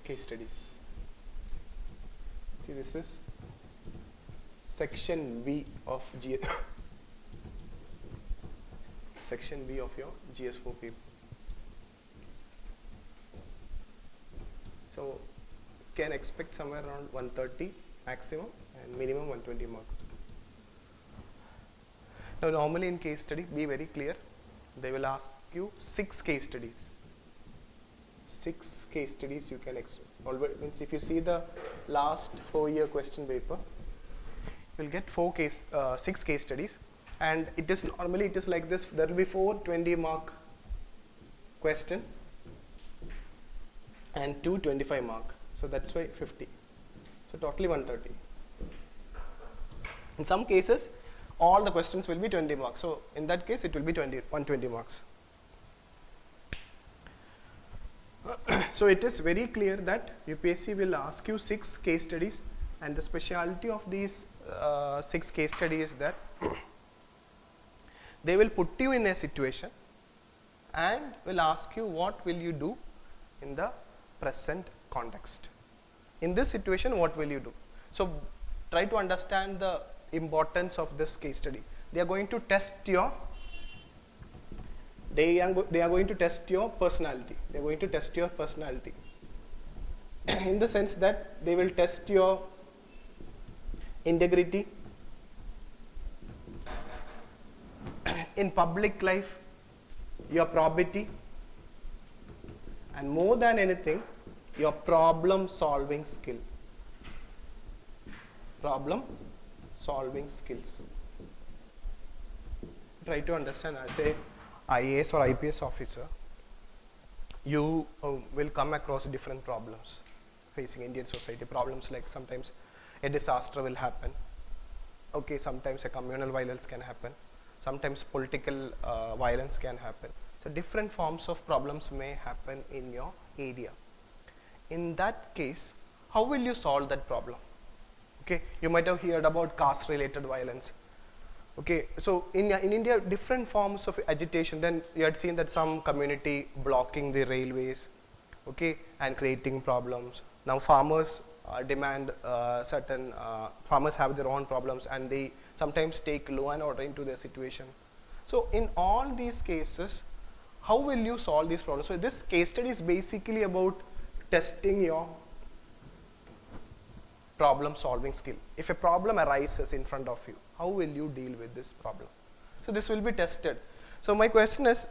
case studies. See, this is section B of section B of your GS4 paper. So can expect somewhere around 130 maximum and minimum 120 marks. Now normally in case study, be very clear, they will ask you 6 case studies. 6 case studies you can always, means if you see the last 4-year question paper, you will get 6 case studies, and it is normally it is like this. There will be 4 20-mark question and 2 25-mark. So that's why 50. So totally 130. In some cases, all the questions will be 20 marks. So in that case, it will be 120 marks. So it is very clear that UPSC will ask you 6 case studies, and the speciality of these 6 case studies is that they will put you in a situation and will ask you what will you do in the present context. In this situation, what will you do? So try to understand the importance of this case study. They are going to test your they are going to test your personality. They are going to test your personality in the sense that they will test your integrity in public life, your probity, and more than anything, your problem solving skill. Problem solving skills. Try to understand, as a IAS or IPS officer, you will come across different problems facing Indian society. Problems like sometimes a disaster will happen. Okay, sometimes a communal violence can happen. Sometimes political violence can happen. So different forms of problems may happen in your area. In that case, how will you solve that problem? Okay, you might have heard about caste related violence. Okay, so in India, different forms of agitation. Then you had seen that some community blocking the railways, okay, and creating problems. Now farmers demand certain, farmers have their own problems, and they sometimes take law and order into their situation. So in all these cases, how will you solve these problems? So this case study is basically about testing your problem solving skill. If a problem arises in front of you, how will you deal with this problem? So this will be tested. So my question is,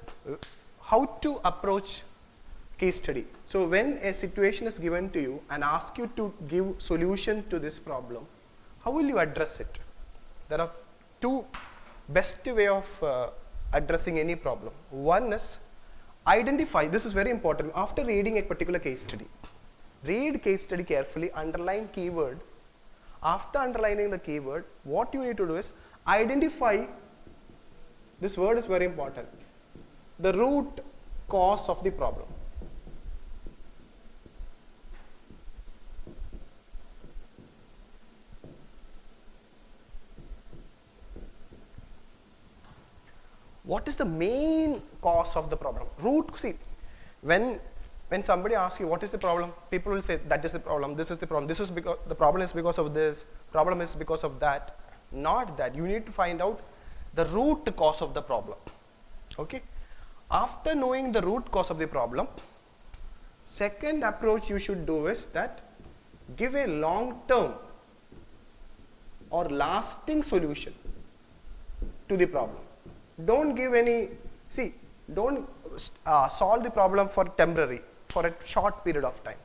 how to approach case study? So when a situation is given to you and ask you to give solution to this problem, how will you address it? There are 2 best way of addressing any problem. One is identify, this is very important, after reading a particular case study, read case study carefully, underline keyword. After underlining the keyword, what you need to do is identify, this word is very important, the root cause of the problem. What is the main cause of the problem? Root, see, when somebody asks you what is the problem, people will say that is the problem, this is the problem, this is because the problem is because of this, problem is because of that. Not that. You need to find out the root cause of the problem. Okay. After knowing the root cause of the problem, second approach you should do is that give a long term or lasting solution to the problem. Don't give any, see, don't solve the problem for temporary, for a short period of time.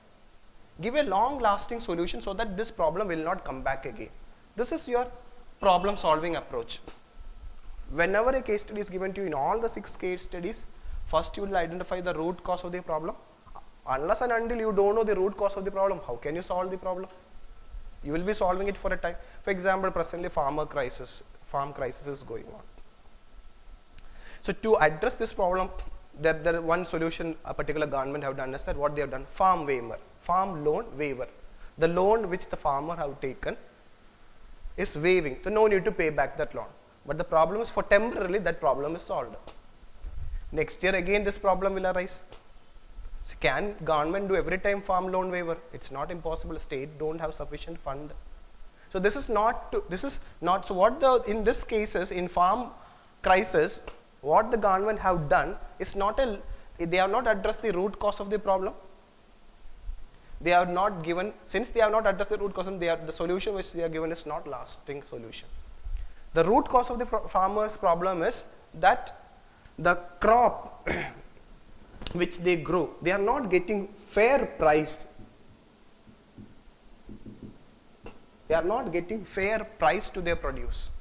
Give a long lasting solution so that this problem will not come back again. This is your problem solving approach. Whenever a case study is given to you, in all the 6 case studies, first you will identify the root cause of the problem. Unless and until you don't know the root cause of the problem, how can you solve the problem? You will be solving it for a time. For example, presently farm crisis is going on. So to address this problem, there one solution a particular government have done is that what they have done, farm loan waiver. The loan which the farmer have taken is waiving, so no need to pay back that loan. But the problem is, for temporarily that problem is solved. Next year again this problem will arise. So can government do every time farm loan waiver? It's not impossible. State don't have sufficient fund. So this is not, so what in this cases, in farm crisis, what the government have done is they have not addressed the root cause of the problem. They are not given, since they have not addressed the root cause, the solution which they are given is not lasting solution. The root cause of the farmer's problem is that the crop which they grow, they are not getting fair price. They are not getting fair price to their produce.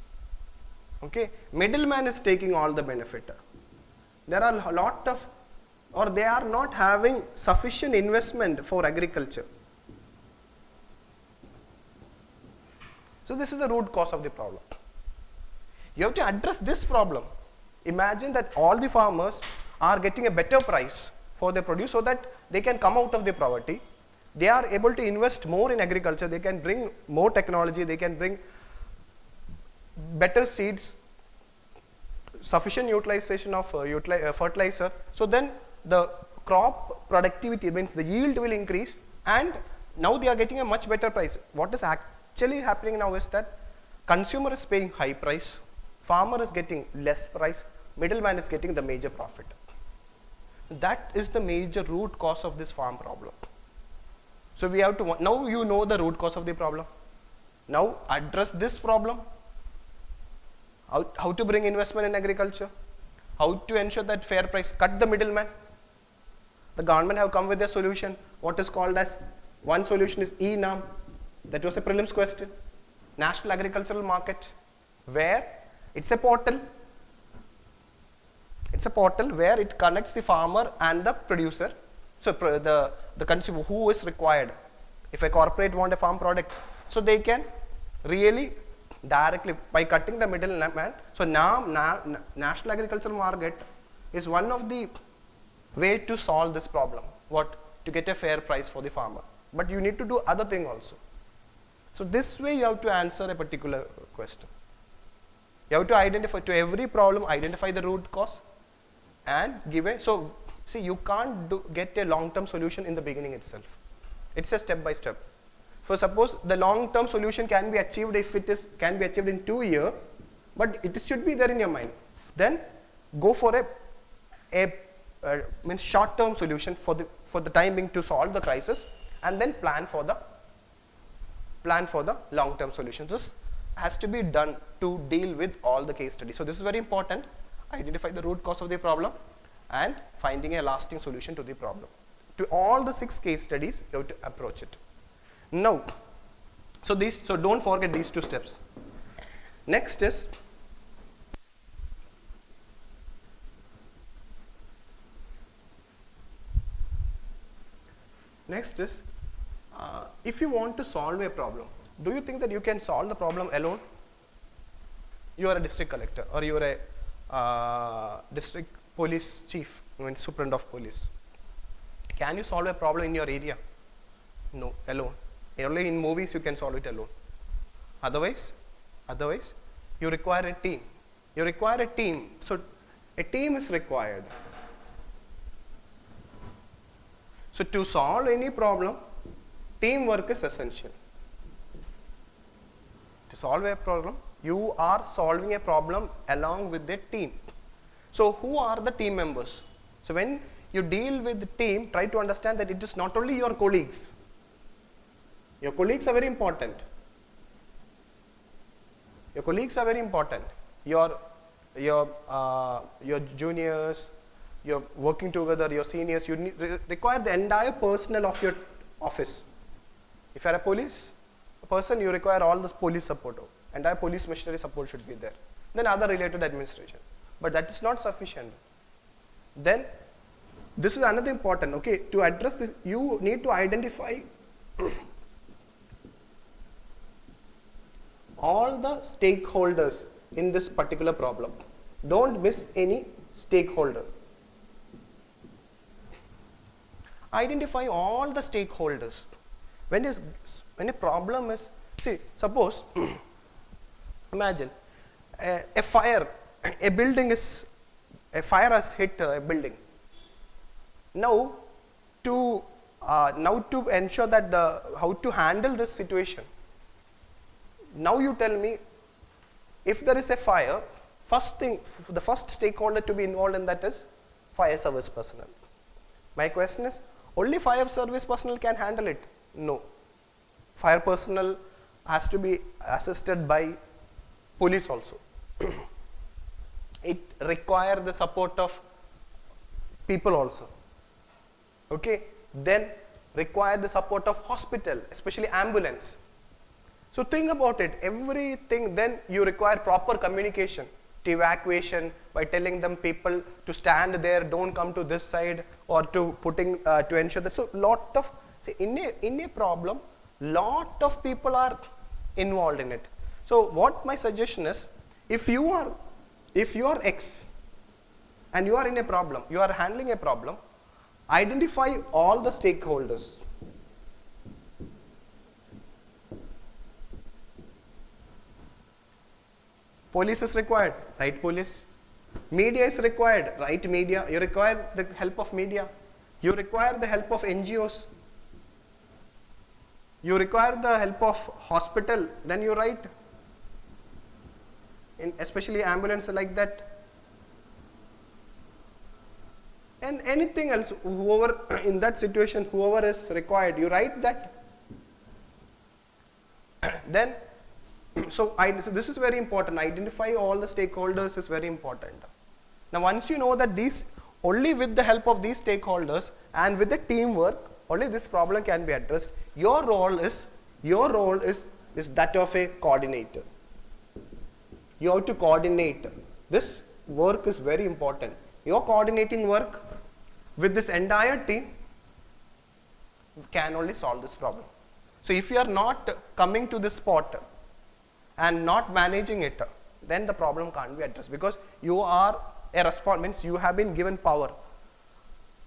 Okay, middleman is taking all the benefit. There are a lot of, or they are not having sufficient investment for agriculture. So this is the root cause of the problem. You have to address this problem. Imagine that all the farmers are getting a better price for their produce so that they can come out of their poverty. They are able to invest more in agriculture. They can bring more technology. They can bring better seeds, sufficient utilization of fertilizer. So then the crop productivity, means the yield will increase, and now they are getting a much better price. What is actually happening now is that consumer is paying high price, farmer is getting less price, middleman is getting the major profit. That is the major root cause of this farm problem. So we have to, now you know the root cause of the problem. Now address this problem. How to bring investment in agriculture, how to ensure that fair price, cut the middleman. The government have come with a solution, what is called as, one solution is ENAM, that was a prelims question, National Agricultural Market, where it's a portal where it connects the farmer and the producer. So the consumer who is required, if a corporate want a farm product, so they can really directly by cutting the middleman. So now National Agricultural Market is one of the way to solve this problem. What? To get a fair price for the farmer. But you need to do other thing also. So this way you have to answer a particular question. You have to identify, to every problem, identify the root cause and give a, so see, you can't get a long-term solution in the beginning itself. It's a step by step. So suppose the long-term solution can be achieved if it is, can be achieved in 2 years, but it should be there in your mind. Then go for a means short-term solution for the time being to solve the crisis, and then plan for the long-term solution. This has to be done to deal with all the case studies. So this is very important. Identify the root cause of the problem and finding a lasting solution to the problem. To all the 6 case studies, you have to approach it. Now, so don't forget these 2 steps. Next is if you want to solve a problem, do you think that you can solve the problem alone? You are a district collector, or you are a district police chief, superintendent of police. Can you solve a problem in your area? No, alone. Only in movies you can solve it alone. Otherwise, you require a team. You require a team. So a team is required. So to solve any problem, teamwork is essential. To solve a problem, you are solving a problem along with the team. So who are the team members? So when you deal with the team, try to understand that it is not only your colleagues. Your colleagues are very important. Your colleagues are very important. Your juniors, you're working together, your seniors, you require the entire personnel of your office. If you are a police person, you require all this police support. Entire police machinery support should be there. Then other related administration. But that is not sufficient. Then this is another important. Okay, to address this, you need to identify all the stakeholders in this particular problem. Don't miss any stakeholder. Identify all the stakeholders. When a problem is, see, suppose, imagine a fire has hit a building. Now, to now to ensure that how to handle this situation. Now you tell me, if there is a fire, first thing, the first stakeholder to be involved in that is fire service personnel. My question is, only fire service personnel can handle it? No. Fire personnel has to be assisted by police also. It requires the support of people also. Okay. Then require the support of hospital, especially ambulance. So think about it, everything. Then you require proper communication to evacuation by telling them people to stand there, don't come to this side, or to putting to ensure that. So lot of, see, in a problem, lot of people are involved in it. So what my suggestion is, if you are X and you are in a problem, you are handling a problem, identify all the stakeholders. Police is required, write police. Media is required, write media. You require the help of media. You require the help of NGOs. You require the help of hospital, then you write. Especially ambulance like that. And anything else, whoever in that situation, whoever is required, you write that. Then, so this is very important. Identify all the stakeholders is very important. Now once you know that these, only with the help of these stakeholders and with the teamwork, only this problem can be addressed. Your role is that of a coordinator. You have to coordinate. This work is very important. Your coordinating work with this entire team can only solve this problem. So if you are not coming to this spot and not managing it, then the problem can't be addressed, because you are a means you have been given power.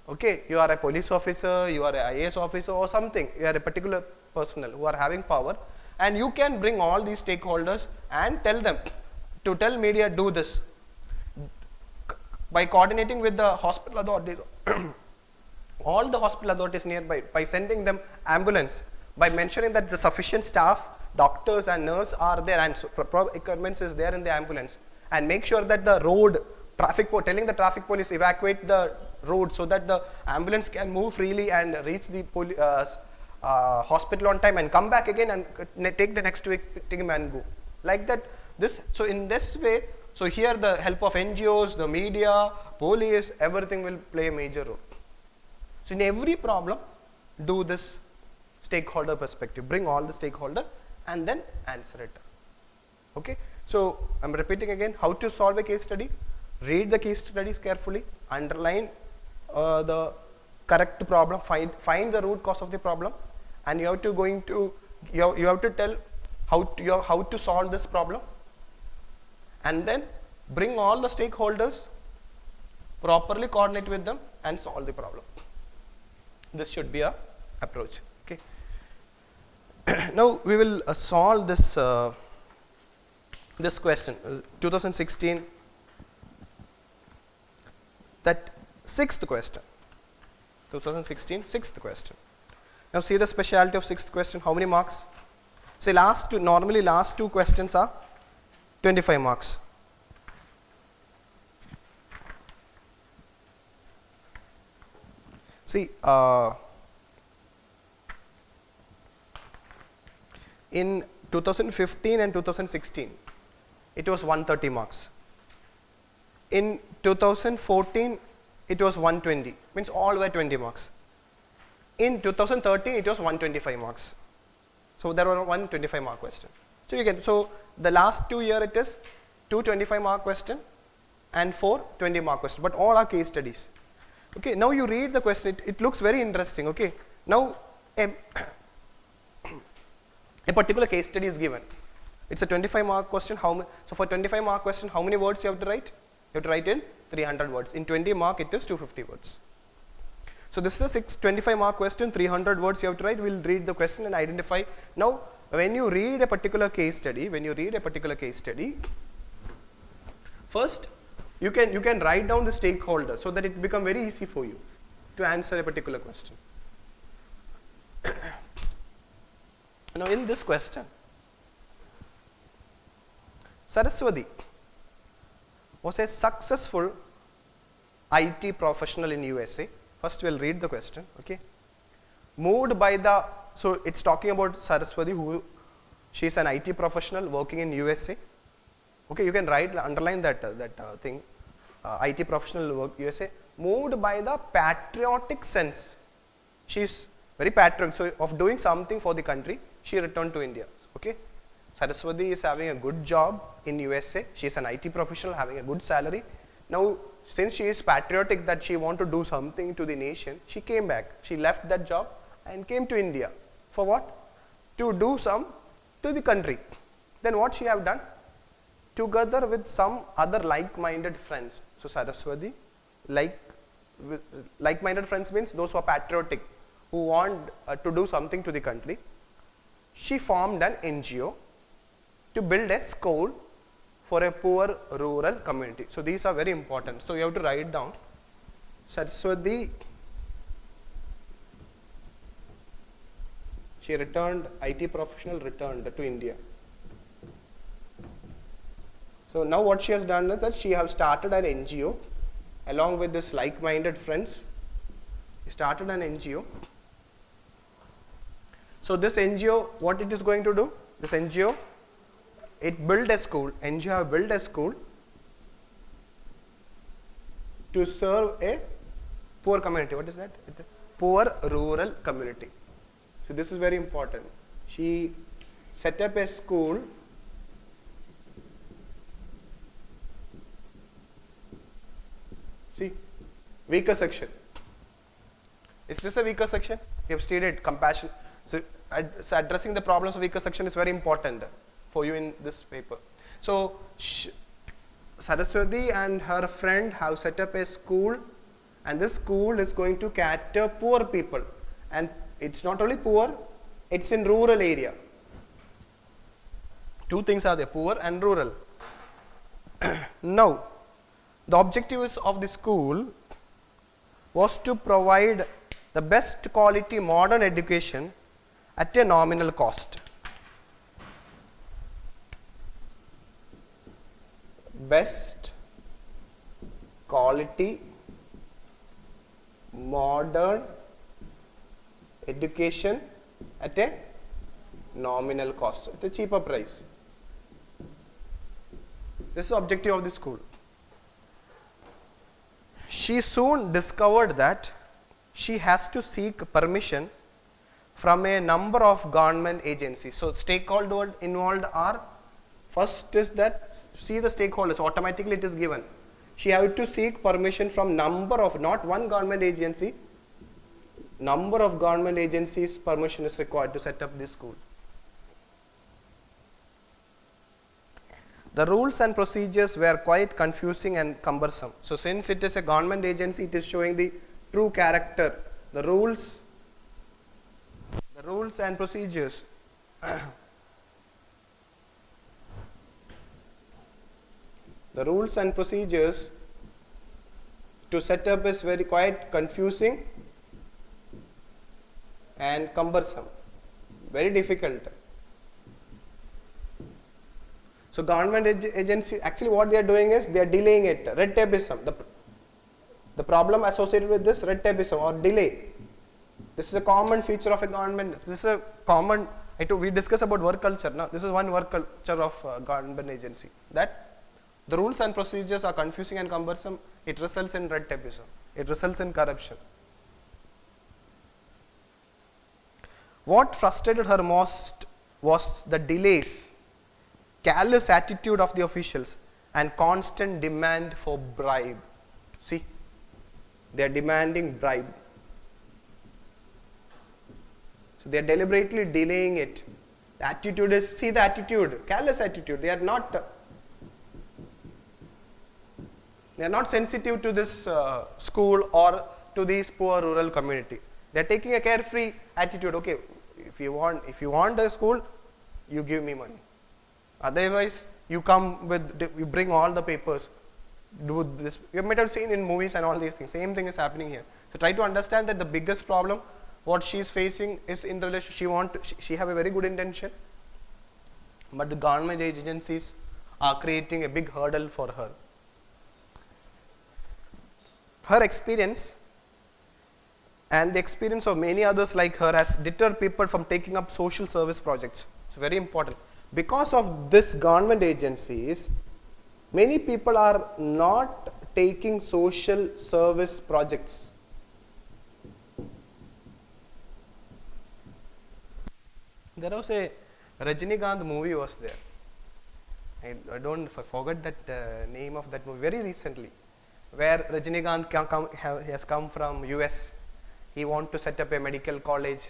Okay, you are a police officer, you are an IAS officer or something, you are a particular personnel who are having power, and you can bring all these stakeholders and tell them to tell media, do this. By coordinating with the hospital authorities, all the hospital authorities nearby, by sending them ambulance, by mentioning that the sufficient staff, doctors and nurse are there, and so proper equipment is there in the ambulance, and make sure that the road, telling the traffic police evacuate the road so that the ambulance can move freely and reach the hospital on time and come back again and take the next victim and go. Like that, so in this way, so here the help of NGOs, the media, police, everything will play a major role. So in every problem, do this stakeholder perspective, bring all the stakeholder and then answer it. Okay, so I'm repeating again, how to solve a case study. Read the case studies carefully, underline the correct problem, find the root cause of the problem, and you have to tell how to solve this problem, and then bring all the stakeholders, properly coordinate with them and solve the problem. This should be a approach. Okay. Now we will solve this this question, 2016, that sixth question, 2016 sixth question. Now see the specialty of sixth question. How many marks? Say normally last two questions are 25 marks. See, in 2015 and 2016, it was 130 marks. In 2014, it was 120, means all were 20 marks. In 2013, it was 125 marks. So there were 125 mark question. So the last 2 year it is 225 mark question and 4 20 mark question, but all are case studies. Okay, now you read the question, it looks very interesting. Okay, now a particular case study is given. It's a 25 mark question. So for 25 mark question, how many words you have to write? You have to write in 300 words. In 20 mark, it is 250 words. So this is a 25 mark question, 300 words you have to write. We'll read the question and identify. Now, when you read a particular case study, first you can write down the stakeholders so that it become very easy for you. to answer a particular question. Now in this question, Saraswati was a successful IT professional in USA. First we'll read the question, okay. Moved by the, so it's talking about Saraswati, who she's an IT professional working in USA. Okay, you can write, underline that thing, IT professional work USA. Moved by the patriotic sense. She's very patriotic, so of doing something for the country, she returned to India. Okay, Saraswati is having a good job in USA. She's an IT professional having a good salary. Now, since she is patriotic that she want to do something to the nation, she came back. She left that job and came to India. For what? To do some to the country. Then what she have done? Together with some other like-minded friends. So Saraswati, like-minded friends means those who are patriotic, who want to do something to the country. She formed an NGO to build a school for a poor rural community. So these are very important. So you have to write down. Saraswati, she returned, IT professional returned to India. So now what she has done is that she has started an NGO along with this like-minded friends. She started an NGO. So this NGO, what it is going to do? This NGO, it built a school. NGO have built a school to serve a poor community. What is that? Poor rural community. So this is very important. She set up a school see, weaker section. Is this a weaker section? We have stated compassion. So addressing the problems of weaker section is very important for you in this paper. So Saraswati and her friend have set up a school, and this school is going to cater poor people. And it's not only poor, it's in rural area. Two things are there, poor and rural. Now, the objectives of the school was to provide the best quality modern education at a nominal cost. Best quality modern education at a nominal cost, at a cheaper price. This is the objective of the school. She soon discovered that she has to seek permission from a number of government agencies. So stakeholders involved are, first is that, see the stakeholders, automatically it is given. She had to seek permission from number of, not one government agency, number of government agencies permission is required to set up this school. The rules and procedures were quite confusing and cumbersome. So since it is a government agency, it is showing the true character, the rules and procedures. The rules and procedures to set up is very quite confusing and cumbersome, very difficult. So government agency, actually what they are doing is they are delaying it, red tapeism. The problem associated with this, red tapeism or delay. This is a common feature of a government. This is a common, we discuss about work culture now. This is one work culture of government agency. That the rules and procedures are confusing and cumbersome, it results in red tapeism. It results in corruption. What frustrated her most was the delays, careless attitude of the officials, and constant demand for bribe. See, they are demanding bribe. So they are deliberately delaying it. The attitude is, see the attitude, careless attitude. They are not sensitive to this school or to this poor rural community. They are taking a carefree attitude. Okay, if you want a school, you give me money. Otherwise, you come with, you bring all the papers. do this. You might have seen in movies and all these things. Same thing is happening here. So try to understand that the biggest problem what she is facing is in relation. She have a very good intention, but the government agencies are creating a big hurdle for her. Her experience and the experience of many others like her has deterred people from taking up social service projects. It's very important. Because of this government agencies, many people are not taking social service projects. There was a Rajinikanth movie was there. I don't forget that name of that movie very recently, where Rajinikanth has come from US. He want to set up a medical college,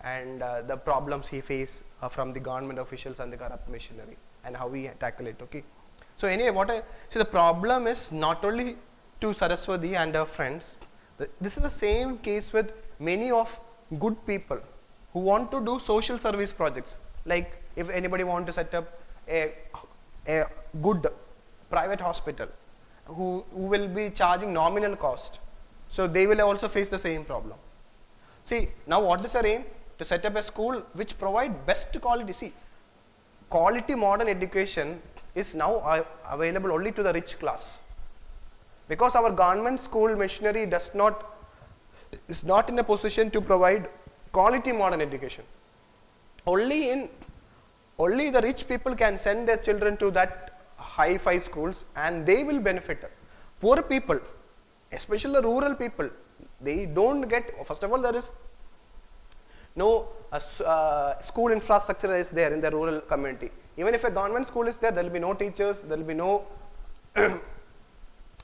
and the problems he face from the government officials and the corrupt machinery, and how we tackle it. Okay. So anyway, the problem is not only to Saraswati and her friends. This is the same case with many of good people who want to do social service projects. Like if anybody want to set up a good private hospital, who will be charging nominal cost. So they will also face the same problem. See, now what is our aim? To set up a school which provide best quality. See, quality modern education is now available only to the rich class, because our government school machinery is not in a position to provide quality modern education. Only the rich people can send their children to that hi-fi schools, and they will benefit. Poor people, especially rural people, they don't get. First of all, there is no school infrastructure is there in the rural community. Even if a government school is there, there will be no teachers, there will be no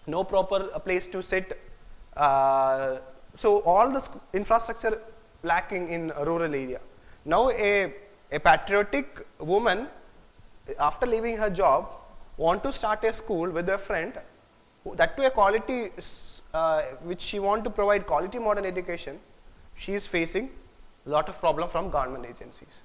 no proper place to sit. So all the infrastructure lacking in a rural area. Now a patriotic woman, after leaving her job, want to start a school with a friend, that to a quality which she want to provide quality modern education. She is facing a lot of problem from government agencies.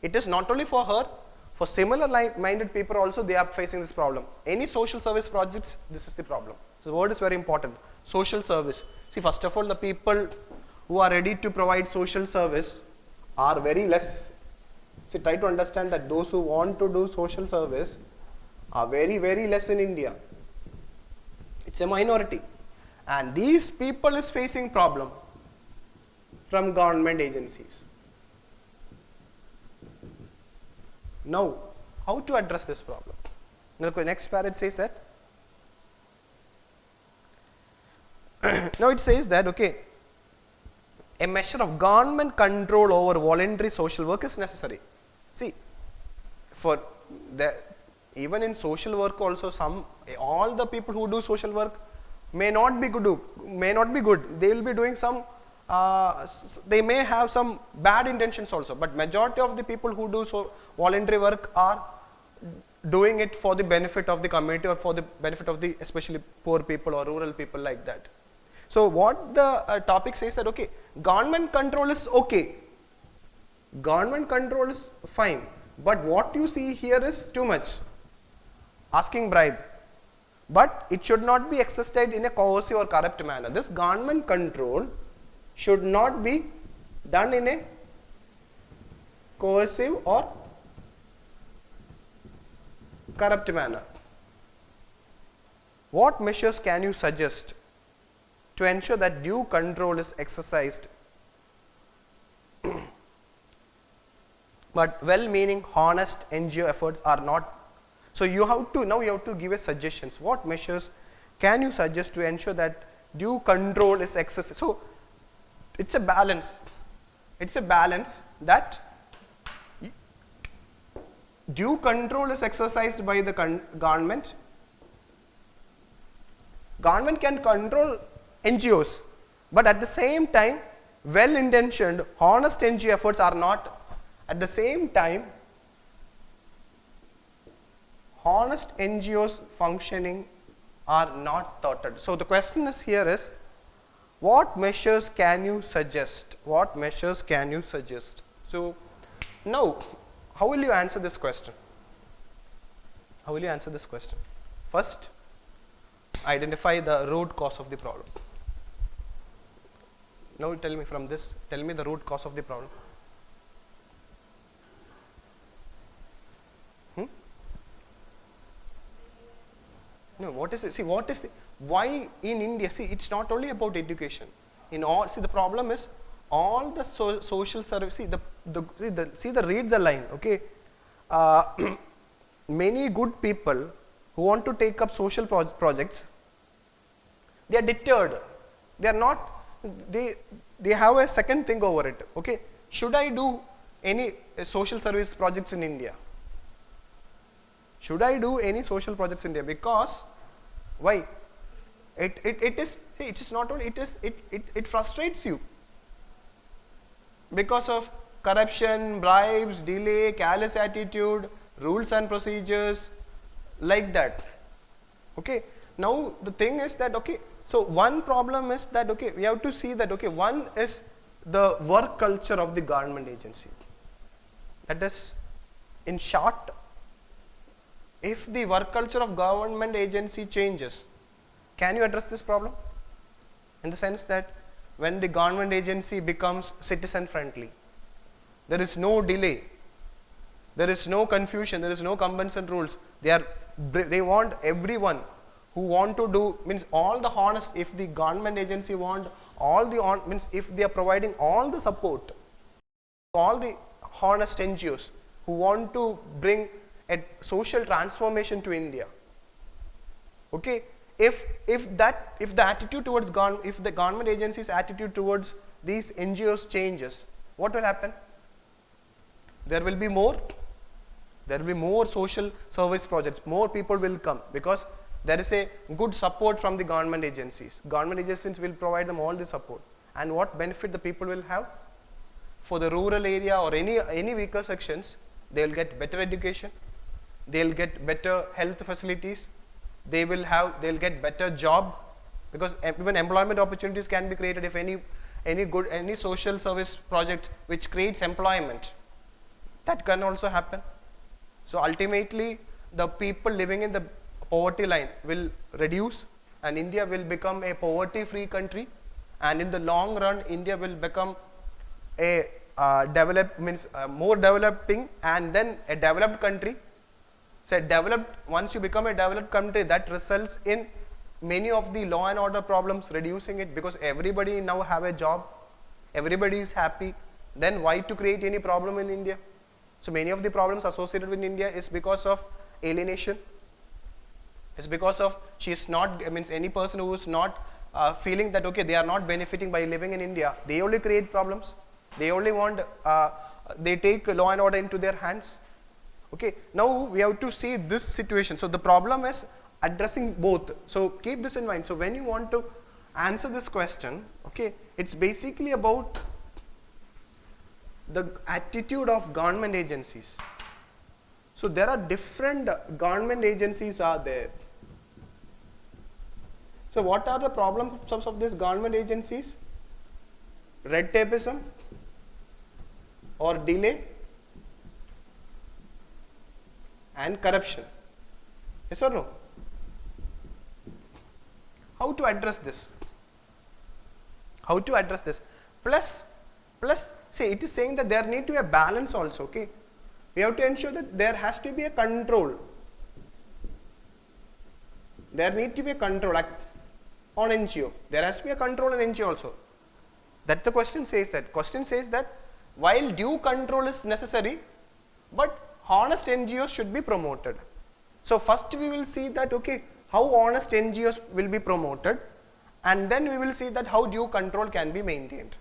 It is not only for her, for similar minded people also they are facing this problem. Any social service projects, this is the problem. So the word is very important. Social service. See, first of all, the people who are ready to provide social service are very less. See, try to understand that those who want to do social service are very, very less in India. It's a minority. And these people is facing problem from government agencies. Now, how to address this problem? Now, the next paragraph says that. Now it says that, okay, a measure of government control over voluntary social work is necessary. See, for the even in social work also, all the people who do social work may not be good. They will be doing some. They may have some bad intentions also, but majority of the people who do voluntary work are doing it for the benefit of the community, or for the benefit of the especially poor people or rural people like that. So what the topic says that, okay, government control is okay, government control is fine, but what you see here is too much, asking bribe, but it should not be exercised in a coercive or corrupt manner. This government control should not be done in a coercive or corrupt manner. What measures can you suggest to ensure that due control is exercised, but well-meaning, honest NGO efforts are not? So you have to give a suggestions. What measures can you suggest to ensure that due control is exercised? So it's a balance. It's a balance that due control is exercised by the government. Government can control NGOs, but at the same time, well-intentioned, honest NGO efforts are not. At the same time, honest NGOs functioning are not thwarted. So the question is here is, what measures can you suggest? What measures can you suggest? So now, how will you answer this question? How will you answer this question? First, Identify the root cause of the problem. Now tell me from this, tell me the root cause of the problem. No, what is it? See, what is why in India? See, it's not only about education. In all, see, the problem is all the social service. See, read the line. Okay, many good people who want to take up social projects, they are deterred. They are not. They have a second thing over it. Okay, should I do any social service projects in India? Should I do any social projects in India? Because why? It is not only it frustrates you because of corruption, bribes, delay, careless attitude, rules and procedures, like that. Okay. Now the thing is that okay. So one problem is that okay, we have to see that okay, one is the work culture of the government agency. That is, in short, if the work culture of government agency changes, can you address this problem? In the sense that when the government agency becomes citizen friendly, there is no delay, there is no confusion, there is no compensation rules. They want everyone who want to do, means all the honest, if the government agency want all the means if they are providing all the support, all the honest NGOs who want to bring a social transformation to India. Okay, if the attitude towards if the government agency's attitude towards these NGOs changes, what will happen? There will be more social service projects, more people will come, because there is a good support from the government agencies. Government agencies will provide them all the support. And what benefit the people will have? For the rural area or any weaker sections, they will get better education, they will get better health facilities, they will get better job, because even employment opportunities can be created if any social service project which creates employment, that can also happen. So ultimately the people living in the poverty line will reduce and India will become a poverty free country, and in the long run India will become a more developing and then a developed country. So once you become a developed country, that results in many of the law and order problems reducing it, because everybody now have a job, everybody is happy, then why to create any problem in India? So many of the problems associated with India is because of alienation. It's because of any person who is not feeling that okay, they are not benefiting by living in India, they only create problems. They only want, they take law and order into their hands. Okay, now we have to see this situation. So the problem is addressing both. So keep this in mind. So when you want to answer this question, okay, it's basically about the attitude of government agencies. So there are different government agencies are there. So what are the problems of these government agencies? Red tapeism or delay and corruption. Yes or no? How to address this? How to address this? Plus, see, it is saying that there need to be a balance also. Okay, we have to ensure that there has to be a control. There need to be a control on NGO. There has to be a control on NGO also. That the question says that. Question says that while due control is necessary, but honest NGOs should be promoted. So first we will see that okay, how honest NGOs will be promoted, and then we will see that how due control can be maintained.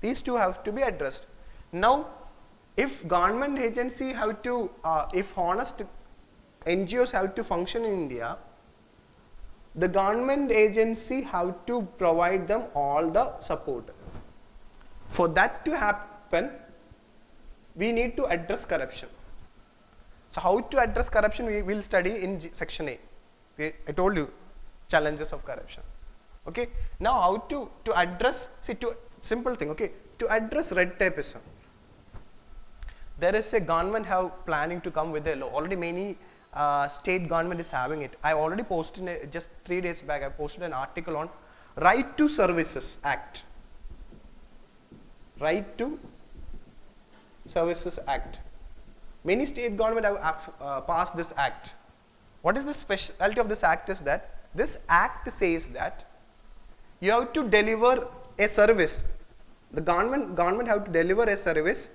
These two have to be addressed. Now, if government agency have to, if honest NGOs have to function in India, the government agency have to provide them all the support. For that to happen, we need to address corruption. So how to address corruption we will study in section A. I told you challenges of corruption. Okay. Now how to address, see, to simple thing, okay, to address red tapeism. There is a government have planning to come with a law. Already many state government is having it. I already posted just 3 days back. I posted an article on Right to Services Act. Right to Services Act. Many state government have passed this act. What is the specialty of this act is that this act says that you have to deliver a service. The government have to deliver a service.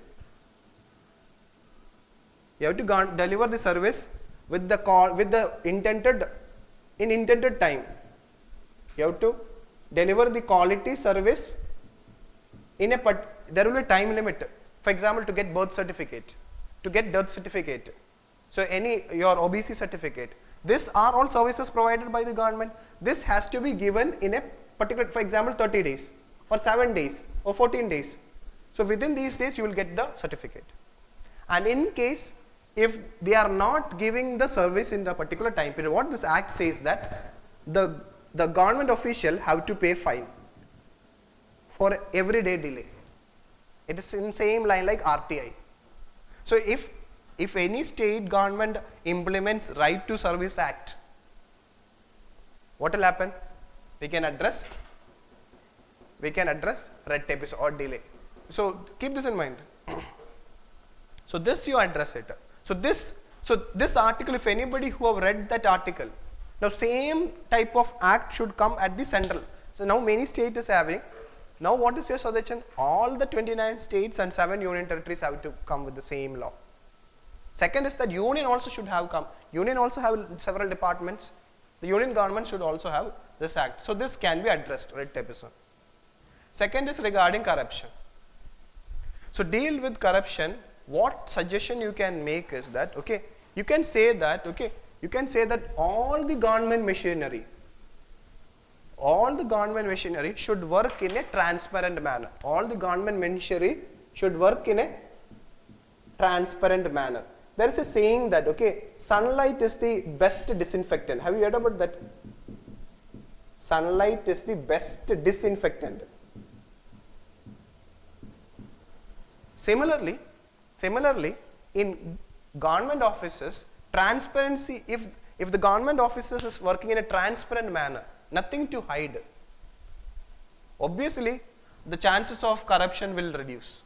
You have to deliver the service with the intended time. You have to deliver the quality service in there will be a time limit. For example, to get birth certificate, to get death certificate, so your OBC certificate. These are all services provided by the government. This has to be given in a particular, for example, 30 days or 7 days or 14 days. So within these days you will get the certificate. And in case if they are not giving the service in the particular time period, what this act says that the government official have to pay fine for everyday delay. It is in same line like RTI. So if any state government implements Right to Service Act, what will happen? We can address red tape or delay. So keep this in mind. So this you address it. So this article, if anybody who have read that article, now same type of act should come at the central. So now many states is having. Now what is your suggestion? All the 29 states and 7 union territories have to come with the same law. Second is that union also should have come. Union also have several departments. The union government should also have this act. So this can be addressed, red tape is one. Second is regarding corruption. So deal with corruption. What suggestion you can make is that, okay, you can say that all the government machinery should work in a transparent manner. All the government machinery should work in a transparent manner. There is a saying that, okay, sunlight is the best disinfectant. Have you heard about that? Sunlight is the best disinfectant. Similarly, in government offices, transparency, if the government offices is working in a transparent manner, nothing to hide, obviously the chances of corruption will reduce.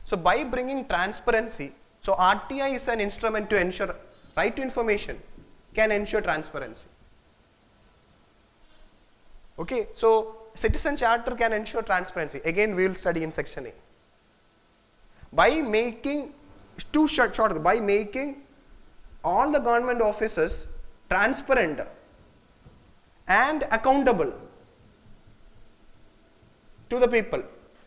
So by bringing transparency, so RTI is an instrument to ensure right to information, can ensure transparency. Okay, so citizen charter can ensure transparency. Again, we will study in section A. By making by making all the government offices transparent and accountable to the people.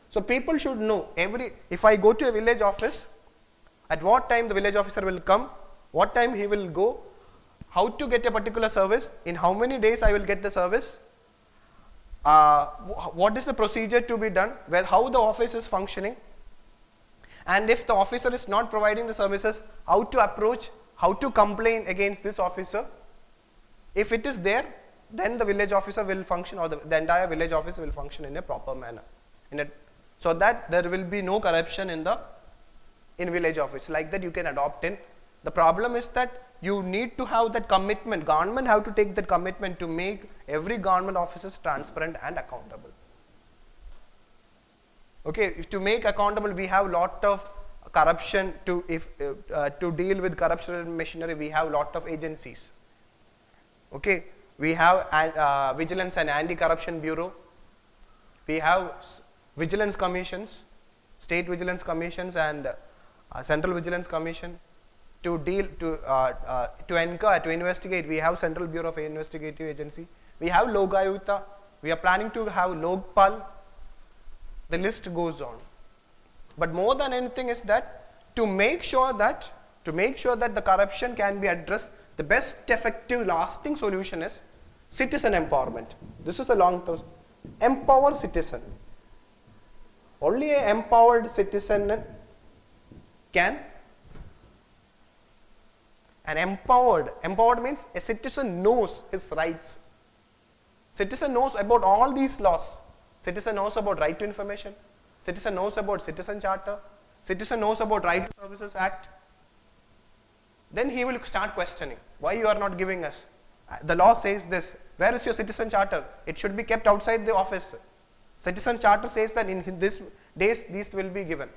So people should know if I go to a village office, at what time the village officer will come, what time he will go, how to get a particular service, in how many days I will get the service, what is the procedure to be done, how the office is functioning, and if the officer is not providing the services, how to approach, how to complain against this officer. If it is there, then the village officer will function, or the entire village office will function in a proper manner, so that there will be no corruption in village office. Like that you can adopt in. The problem is that you need to have that commitment. Government have to take that commitment to make every government offices transparent and accountable. Okay, to make accountable, we have lot of corruption to deal with corruption machinery. We have lot of agencies. Okay, we have Vigilance and Anti-Corruption Bureau. We have vigilance commissions, state vigilance commissions and central vigilance commission. To investigate, we have Central Bureau of Investigative Agency. We have Logayuta. We are planning to have Lokpal. The list goes on. But more than anything is that to make sure that the corruption can be addressed, the best effective lasting solution is citizen empowerment. This is the long term. Empower citizen. Only an empowered citizen can. And empowered means a citizen knows his rights. Citizen knows about all these laws. Citizen knows about right to information. Citizen knows about citizen charter. Citizen knows about Right to Services Act. then he will start questioning, why you are not giving us? The law says this, where is your citizen charter? It should be kept outside the office. Citizen charter says that in this days these will be given.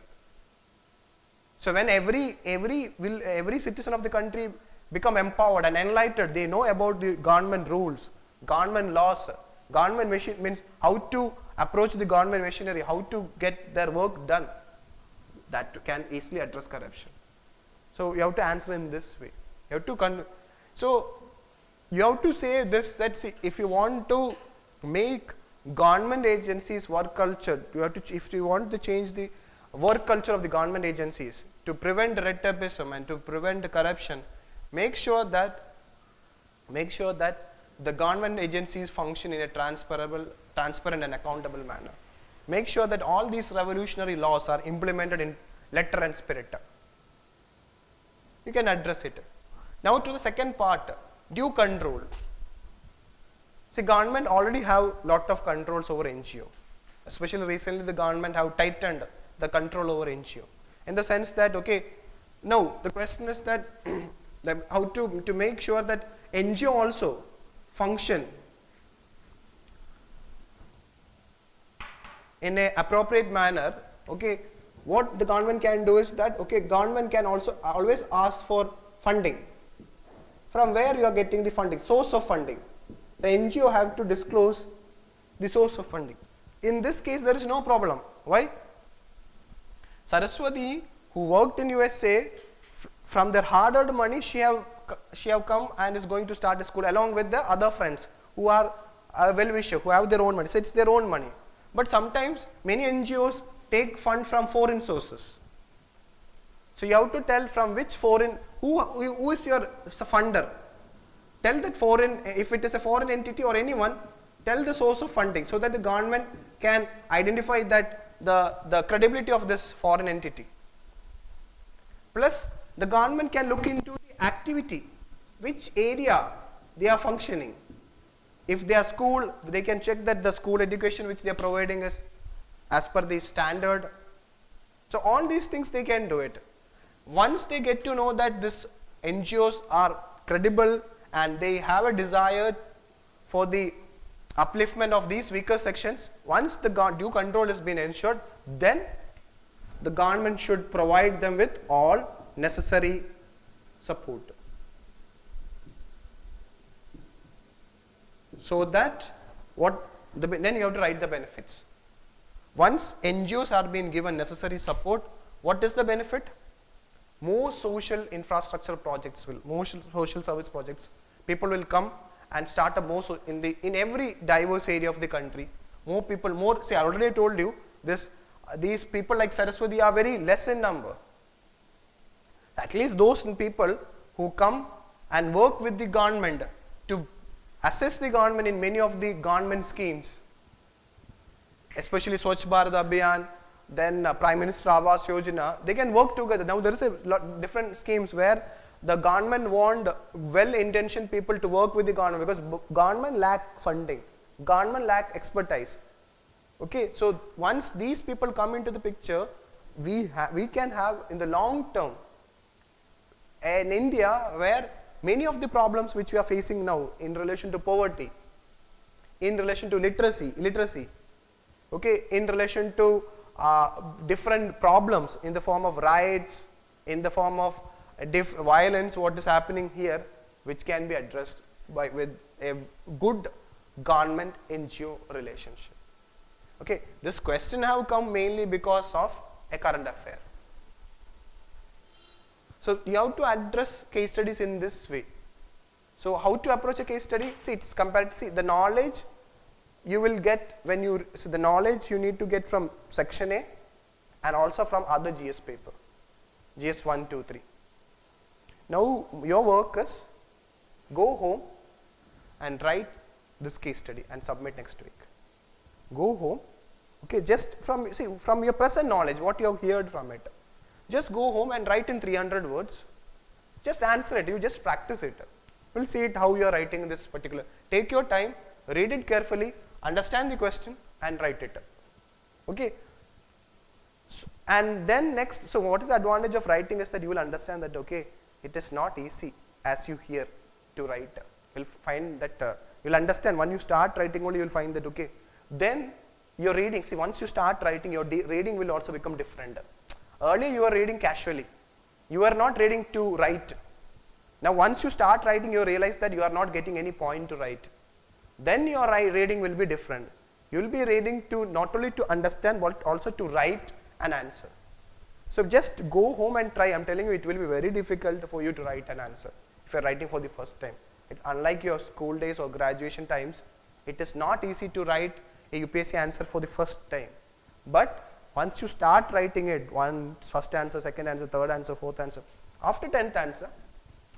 So when every citizen of the country become empowered and enlightened, they know about the government rules, government laws, government machine means how to approach the government machinery, how to get their work done, that can easily address corruption. So you have to answer in this way. You have to you have to say this, that see, if you want to make government agencies work culture, if you want to change the work culture of the government agencies to prevent red tapeism and to prevent corruption, make sure that the government agencies function in a transparent and accountable manner. Make sure that all these revolutionary laws are implemented in letter and spirit. You can address it. Now to the second part, due control. See, government already have lot of controls over NGO. Especially recently the government have tightened the control over NGO. In the sense that, okay, now the question is that how to make sure that NGO also function in a appropriate manner. Okay, what the government can do is that, okay, government can also always ask for funding. From where you are getting the funding, source of funding. The NGO have to disclose the source of funding. In this case, there is no problem. Why? Saraswati, who worked in USA, from their hard-earned money, she have come and is going to start a school along with the other friends who are well-wishers, who have their own money. So it's their own money. But sometimes many NGOs take fund from foreign sources. So you have to tell from which foreign, who is your funder. Tell that foreign, if it is a foreign entity or anyone, tell the source of funding so that the government can identify that the credibility of this foreign entity. Plus, the government can look into the activity, which area they are functioning. If they are school, they can check that the school education which they are providing is as per the standard. So all these things they can do it. Once they get to know that these NGOs are credible and they have a desire for the upliftment of these weaker sections, once the due control has been ensured, then the government should provide them with all necessary support. So that then you have to write the benefits. Once NGOs are being given necessary support, what is the benefit? More social infrastructure projects more social service projects. People will come and start in every diverse area of the country. More people, see, I already told you these people like Saraswati are very less in number. At least those people who come and work with the government to assist the government in many of the government schemes, especially Swachh Bharat Abhiyan, then Prime Minister Awas Yojana, they can work together. Now there is a lot different schemes where the government want well-intentioned people to work with the government because government lack funding, government lack expertise. Okay, so once these people come into the picture, we can have in the long term an India where many of the problems which we are facing now in relation to poverty, in relation to illiteracy, okay, in relation to different problems in the form of riots, in the form of violence, what is happening here, which can be addressed with a good government NGO relationship. Okay, this question have come mainly because of a current affair. So you have to address case studies in this way. So how to approach a case study? See, it's compared. See, the knowledge you will get the knowledge you need to get from section A and also from other GS paper, GS 1, 2, 3. Now your work is go home and write this case study and submit next week. Go home, okay, just from your present knowledge, what you have heard from it, just go home and write in 300 words. Just answer it, you just practice it. We'll see it how you are writing this particular. Take your time, read it carefully, understand the question and write it. Okay. So, and then next, so what is the advantage of writing is that you will understand that, okay, it is not easy as you hear to write. You'll find that, you'll understand when you start writing only you'll find that, okay, then your reading, see once you start writing, your reading will also become different. Earlier you were reading casually, you are not reading to write. Now once you start writing, you realize that you are not getting any point to write. Then your reading will be different. You will be reading to not only to understand but also to write an answer. So just go home and try. I'm telling you, it will be very difficult for you to write an answer if you're writing for the first time. It's unlike your school days or graduation times. It is not easy to write a UPSC answer for the first time. But once you start writing it, first answer, second answer, third answer, fourth answer, after 10th answer,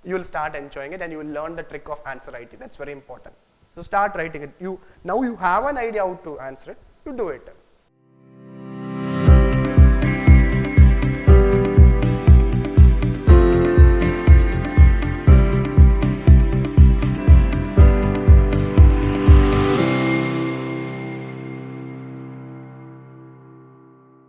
you will start enjoying it and you will learn the trick of answer writing. That's very important. So start writing it. Now you have an idea how to answer it, you do it.